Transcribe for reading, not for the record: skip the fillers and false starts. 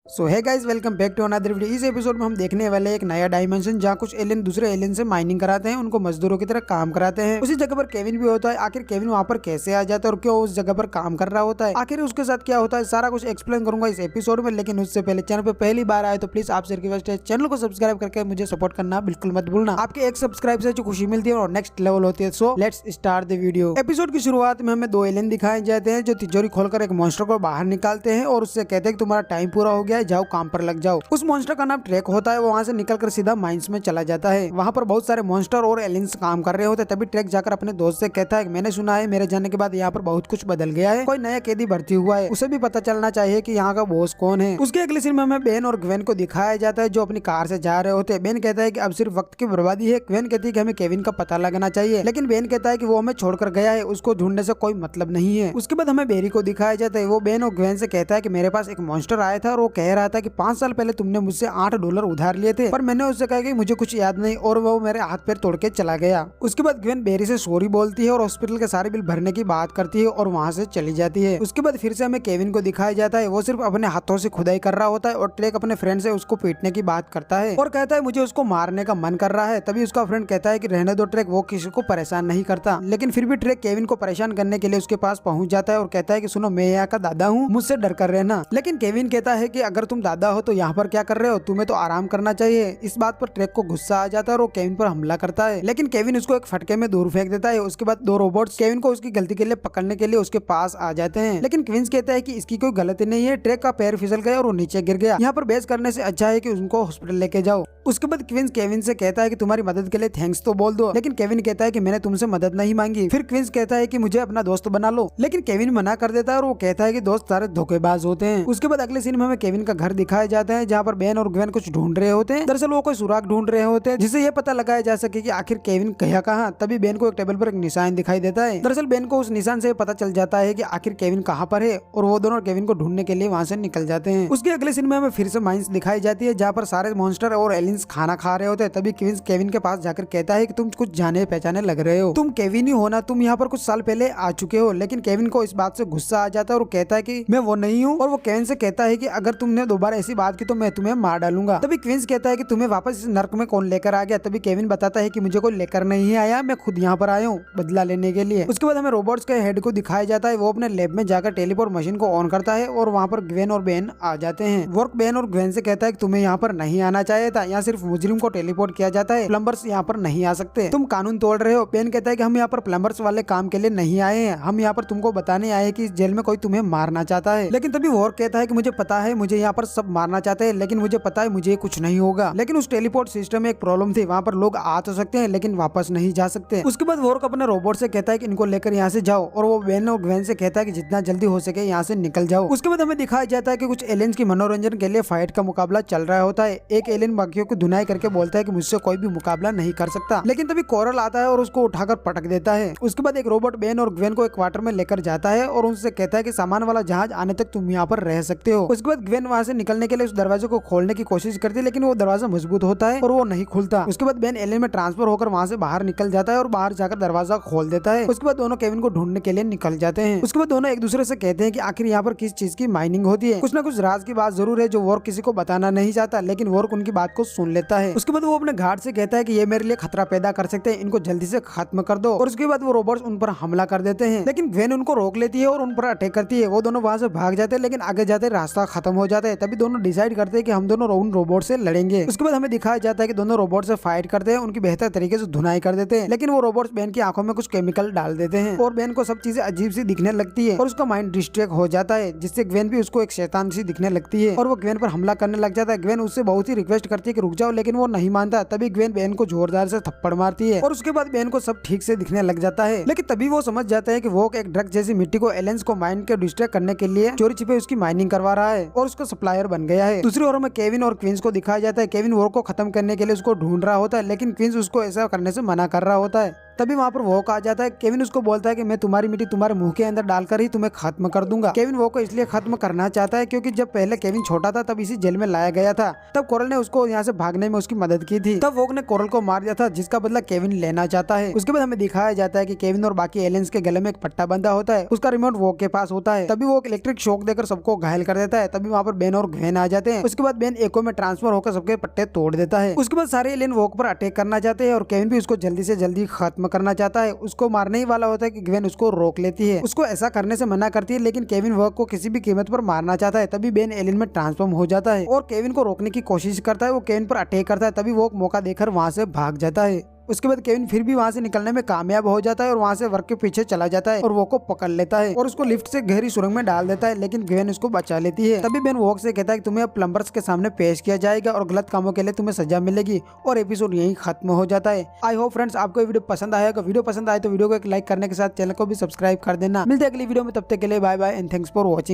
So hey guys, welcome back to another video. इस episode में हम देखने वाले एक नया डायमेंशन जहाँ कुछ एलियन दूसरे एलियन से माइनिंग कराते हैं, उनको मजदूरों की तरह काम कराते हैं। उसी जगह पर केविन भी होता है। आखिर केविन वहाँ पर कैसे आ जाता है और क्यों उस जगह पर काम कर रहा होता है, आखिर उसके साथ क्या होता है, सारा कुछ एक्सप्लेन करूंगा इस एपिसोड में। लेकिन उससे पहले चैनल पर पहली बार आए तो प्लीज आपसे रिक्वेस्ट है, चैनल को सब्सक्राइब करके मुझे सपोर्ट करना बिल्कुल मत भूलना। आपके एक सब्सक्राइब से जो खुशी मिलती है और नेक्स्ट लेवल होती है। So let's start the video. Episode की शुरुआत में हमें दो एलियन दिखाए जाते हैं जो तिजोरी खोलकर एक मॉन्स्टर को बाहर निकालते हैं और उससे कहते हैं कि तुम्हारा टाइम पूरा हो गया है, जाओ काम पर लग जाओ। उस मॉन्स्टर का नाम ट्रैक होता है। वो वहाँ से निकलकर सीधा माइंस में चला जाता है। वहाँ पर बहुत सारे मॉन्स्टर और एलियंस काम कर रहे होते हैं। तभी ट्रैक जाकर अपने दोस्त से कहता है, मैंने सुना है मेरे जाने के बाद यहाँ पर बहुत कुछ बदल गया है, कोई नया कैदी भर्ती हुआ है, उसे भी पता चलना चाहिए कि यहाँ का बॉस कौन है। उसके अगले सीन में हमें बेन और ग्वेन को दिखाया जाता है जो अपनी कार से जा रहे होते हैं। बेन कहता है कि अब सिर्फ वक्त की बर्बादी है। ग्वेन कहती है कि हमें केविन का पता लगना चाहिए, लेकिन बेन कहता है कि वो हमें छोड़कर गया है, उसको ढूंढने से कोई मतलब नहीं है। उसके बाद हमें बेरी को दिखाया जाता है। वो बेन और ग्वेन से कहता है कि मेरे पास एक मॉन्स्टर आया था और वो कह रहा था कि 5 साल पहले तुमने मुझसे $8 उधार लिए थे, पर मैंने उससे कहा कि मुझे कुछ याद नहीं, और वो मेरे हाथ पैर तोड़ के चला गया। उसके बाद ग्वेन बेरी से सॉरी बोलती है और हॉस्पिटल के सारे बिल भरने की बात करती है और वहाँ से चली जाती है। उसके बाद फिर से हमें केविन को दिखाया जाता है। वो सिर्फ अपने हाथों से खुदाई कर रहा होता है और ट्रेक अपने फ्रेंड से उसको पीटने की बात करता है और कहता है मुझे उसको मारने का मन कर रहा है। तभी उसका फ्रेंड कहता है कि रहने दो ट्रेक, वो किसी को परेशान नहीं करता। लेकिन फिर भी ट्रेक केविन को परेशान करने के लिए उसके पास पहुंच जाता है और कहता है कि सुनो, मैं यहाँ का दादा हूँ, मुझसे डर कर रहना। लेकिन केविन कहता है कि अगर तुम दादा हो तो यहाँ पर क्या कर रहे हो, तुम्हें तो आराम करना चाहिए। इस बात पर ट्रेक को गुस्सा आ जाता है और वो केविन पर हमला करता है, लेकिन केविन उसको एक फटके में दूर फेंक देता है। उसके बाद दो रोबोट्स केविन को उसकी गलती के लिए पकड़ने के लिए उसके पास आ जाते हैं, लेकिन क्विंस कहता है कि इसकी कोई गलती नहीं है, ट्रेक का पैर फिसल गया और वो नीचे गिर गया। यहाँ पर बहस करने से अच्छा है कि उनको हॉस्पिटल लेके जाओ। उसके बाद क्विंस केविन से कहता है कि तुम्हारी मदद के लिए थैंक्स तो बोल दो, लेकिन केविन कहता है कि मैंने तुमसे मदद नहीं मांगी। फिर क्विंस कहता है कि मुझे अपना दोस्त बना लो, लेकिन केविन मना कर देता है और वो कहता है कि दोस्त सारे धोखेबाज होते हैं। उसके बाद अगले सीन में हमें केविन का घर दिखाया जाता है जहाँ पर बेन और ग्वेन कुछ ढूंढ रहे होते हैं। दरअसल वो कोई सुराग ढूंढ रहे होते हैं जिससे ये पता लगाया जा सके कि आखिर केविन गया कहाँ। तभी बेन को एक टेबल पर एक निशान दिखाई देता है। दरअसल बेन को उस निशान से पता चल जाता है कि आखिर केविन कहाँ पर है और वो दोनों केविन को ढूंढने के लिए वहाँ से निकल जाते हैं। उसके अगले सीन में हमें फिर से माइंस दिखाई जाती है जहाँ पर सारे मॉन्स्टर और एलियंस खाना खा रहे होते हैं। तभी क्विंस केविन के पास जाकर कहता है कि तुम कुछ जाने पहचाने लग रहे हो, तुम केविन ही हो ना, तुम यहाँ पर कुछ साल पहले आ चुके हो। लेकिन केविन को इस बात से गुस्सा आ जाता है और वो कहता है कि मैं वो नहीं हूँ, और वो केविन से कहता है कि अगर तुमने दोबारा ऐसी बात की तो मैं तुम्हें मार डालूंगा। तभी क्विंस कहता है कि तुम्हें वापस इस नर्क में कौन लेकर आ गया। तभी केविन बताता है कि मुझे कोई लेकर नहीं आया, मैं खुद यहाँ पर आया हूँ बदला लेने के लिए। उसके बाद हमें रोबोट्स के हेड को दिखाया जाता है। वो अपने लैब में जाकर टेलीपोर्ट मशीन को ऑन करता है और वहाँ पर ग्वेन और बेन आ जाते हैं। वर्क बेन और ग्वेन से कहता है कि तुम्हें यहाँ पर नहीं आना चाहिए था, यहाँ सिर्फ मुजरिम को टेलीपोर्ट किया जाता है, प्लम्बर्स यहाँ पर नहीं आ सकते, तुम कानून तोड़ रहे हो। बेन कहता है कि हम यहाँ पर प्लम्बर्स वाले काम के लिए नहीं आए हैं, हम यहाँ पर तुमको बताने आए हैं कि इस जेल में कोई तुम्हें मारना चाहता है। लेकिन तभी वर्क कहता है कि मुझे पता है, मुझे यहाँ पर सब मारना चाहते हैं, लेकिन मुझे पता है मुझे कुछ नहीं होगा। लेकिन उस टेलीपोर्ट सिस्टम में एक प्रॉब्लम थी, वहाँ पर लोग आ तो सकते हैं लेकिन वापस नहीं जा सकते। उसके बाद वर्क अपने रोबोट से कहता है कि इनको लेकर यहाँ से जाओ, और वो बेन और ग्वेन से कहता है कि जितना जल्दी हो सके यहाँ से निकल जाओ। उसके बाद हमें दिखाया जाता है कि कुछ एलियंस की मनोरंजन के लिए फाइट का मुकाबला चल रहा होता है। एक एलियन बाकियों को धुनाई करके बोलता है कि मुझसे कोई भी मुकाबला नहीं कर सकता, लेकिन तभी कोरल आता है और उसको उठाकर पटक देता है। उसके बाद एक रोबोट बेन और ग्वेन को एक क्वार्टर में लेकर जाता है और उनसे कहता है कि सामान वाला जहाज आने तक तुम यहाँ पर रह सकते हो। उसके बाद ग्वेन वहाँ से निकलने के लिए उस दरवाजे को खोलने की कोशिश करती है, लेकिन वो दरवाजा मजबूत होता है और वो नहीं खुलता। उसके बाद बेन एलियन में ट्रांसफर होकर वहाँ से बाहर निकल जाता है और बाहर जाकर दरवाजा खोल देता है। उसके बाद दोनों केविन को ढूंढने के लिए निकल जाते हैं। उसके बाद दोनों एक दूसरे से कहते हैं कि आखिर यहाँ पर किस चीज की माइनिंग होती है। कुछ ना कुछ राज की बात जरूर है जो वर्क किसी को बताना नहीं चाहता, लेकिन वर्क उनकी बात को सुन लेता है। उसके बाद वो अपने घाट से कहता है कि ये मेरे लिए खतरा पैदा कर सकते हैं, इनको जल्दी से खत्म कर दो। और उसके बाद वो रोबोट्स उन पर हमला कर देते हैं, लेकिन ग्वेन उनको रोक लेती है और उन पर अटैक करती है। वो दोनों वहाँ से भाग जाते हैं, लेकिन आगे जाते रास्ता खत्म हो जाता है। तभी दोनों डिसाइड करते हैं कि हम दोनों उन रोबोट से लड़ेंगे। उसके बाद हमें दिखाया जाता है कि दोनों रोबोट से फाइट करते हैं, उनकी बेहतर तरीके से धुनाई कर देते हैं, लेकिन वो रोबोट्स बेन की आंखों में कुछ केमिकल डाल देते हैं और बेन को सब चीजें अजीब सी दिखने लगती है और उसका माइंड डिस्ट्रैक्ट हो जाता है, जिससे ग्वेन भी उसको एक शैतान सी दिखने लगती है और वो ग्वेन पर हमला करने लग जाता है। ग्वेन उससे बहुत ही रिक्वेस्ट करती है कि रुक जाओ, लेकिन वो नहीं मानता। तभी ग्वेन बेन को जोरदार से थप्पड़ मारती है और उसके बाद बेन को सब ठीक से दिखने लग जाता है। लेकिन तभी वो समझ जाता है कि वो एक ड्रग जैसी मिट्टी को एलियंस को माइंड के डिस्ट्रैक्ट करने के लिए चोरी छिपे उसकी माइनिंग करवा रहा है और उसका सप्लायर बन गया है। दूसरी ओर में केविन और क्वींस को दिखाया जाता है। केविन वॉर को खत्म करने के लिए उसको ढूंढ रहा होता है, लेकिन क्वींस उसको ऐसा करने से मना कर रहा होता है। तभी वहाँ पर वोक आ जाता है। केविन उसको बोलता है कि मैं तुम्हारी मिट्टी तुम्हारे मुंह के अंदर डालकर ही तुम्हें खत्म कर दूंगा। केविन वोक को इसलिए खत्म करना चाहता है क्योंकि जब पहले केविन छोटा था तब इसी जेल में लाया गया था, तब कोरल ने उसको यहाँ से भागने में उसकी मदद की थी। तब वोक ने कोरल को मार दिया था जिसका बदला केविन लेना चाहता है। उसके बाद हमें दिखाया जाता है कि केविन और बाकी एलियंस के गले में एक पट्टा बंधा होता है, उसका रिमोट वोक के पास होता है। तभी वो इलेक्ट्रिक शॉक देकर सबको घायल कर देता है। तभी वहाँ पर बेन और ग्वेन आ जाते हैं। उसके बाद बेन एको में ट्रांसफर होकर सबके पट्टे तोड़ देता है। उसके बाद सारे एलियन वोक पर अटैक करना चाहते हैं और केविन भी उसको जल्दी से जल्दी खत्म करना चाहता है। उसको मारने ही वाला होता है कि ग्वेन उसको रोक लेती है, उसको ऐसा करने से मना करती है, लेकिन केविन वोक को किसी भी कीमत पर मारना चाहता है। तभी बेन एलियन में ट्रांसफॉर्म हो जाता है और केविन को रोकने की कोशिश करता है। वो केविन पर अटैक करता है। तभी वोक मौका देकर वहाँ से भाग जाता है। उसके बाद केविन फिर भी वहाँ से निकलने में कामयाब हो जाता है और वहाँ से वर्क के पीछे चला जाता है और वोक को पकड़ लेता है और उसको लिफ्ट से गहरी सुरंग में डाल देता है, लेकिन ग्वेन उसको बचा लेती है। तभी बेन वोक से कहता है कि तुम्हें अब प्लम्बर्स के सामने पेश किया जाएगा और गलत कामों के लिए तुम्हें सजा मिलेगी और एपिसोड यहीं खत्म हो जाता है। आई होप फ्रेंड्स आपको वीडियो पसंद आएगा। वीडियो पसंद आए तो वीडियो को एक लाइक करने के साथ चैनल को भी सब्सक्राइब कर देना। मिलते हैं अगली वीडियो में, तब तक के लिए bye bye and thanks for watching.